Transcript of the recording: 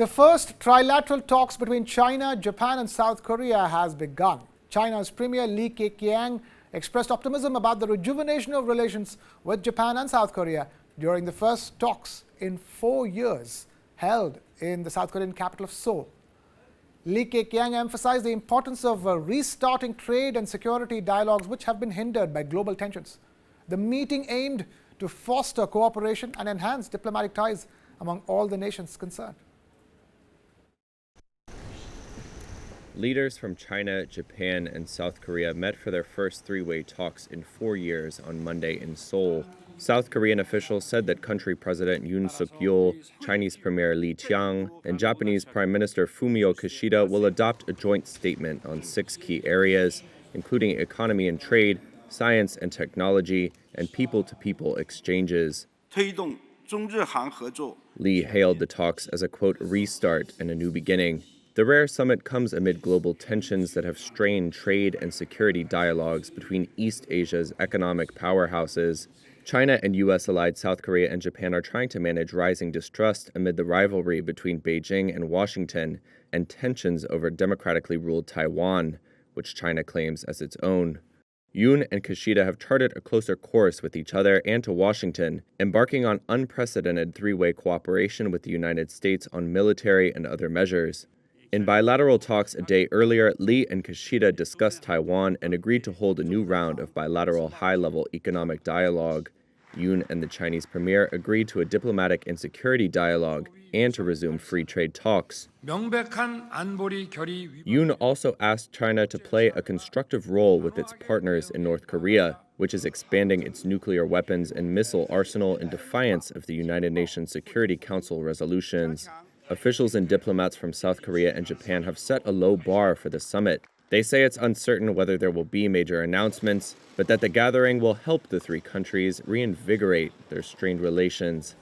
The first trilateral talks between China, Japan and South Korea has begun. China's Premier Li Keqiang expressed optimism about the rejuvenation of relations with Japan and South Korea during the first talks in 4 years held in the South Korean capital of Seoul. Li Keqiang emphasized the importance of restarting trade and security dialogues which have been hindered by global tensions. The meeting aimed to foster cooperation and enhance diplomatic ties among all the nations concerned. Leaders from China, Japan, and South Korea met for their first three-way talks in 4 years on Monday in Seoul. South Korean officials said that country President Yoon Suk-yeol, Chinese Premier Li Keqiang, and Japanese Prime Minister Fumio Kishida will adopt a joint statement on 6 key areas, including economy and trade, science and technology, and people-to-people exchanges. Li hailed the talks as a, quote, restart and a new beginning. The rare summit comes amid global tensions that have strained trade and security dialogues between East Asia's economic powerhouses. China and U.S.-allied South Korea and Japan are trying to manage rising distrust amid the rivalry between Beijing and Washington and tensions over democratically ruled Taiwan, which China claims as its own. Yoon and Kishida have charted a closer course with each other and to Washington, embarking on unprecedented three-way cooperation with the United States on military and other measures. In bilateral talks a day earlier, Li and Kishida discussed Taiwan and agreed to hold a new round of bilateral high-level economic dialogue. Yoon and the Chinese premier agreed to a diplomatic and security dialogue and to resume free trade talks. Yoon also asked China to play a constructive role with its partners in North Korea, which is expanding its nuclear weapons and missile arsenal in defiance of the United Nations Security Council resolutions. Officials and diplomats from South Korea and Japan have set a low bar for the summit. They say it's uncertain whether there will be major announcements, but that the gathering will help the three countries reinvigorate their strained relations.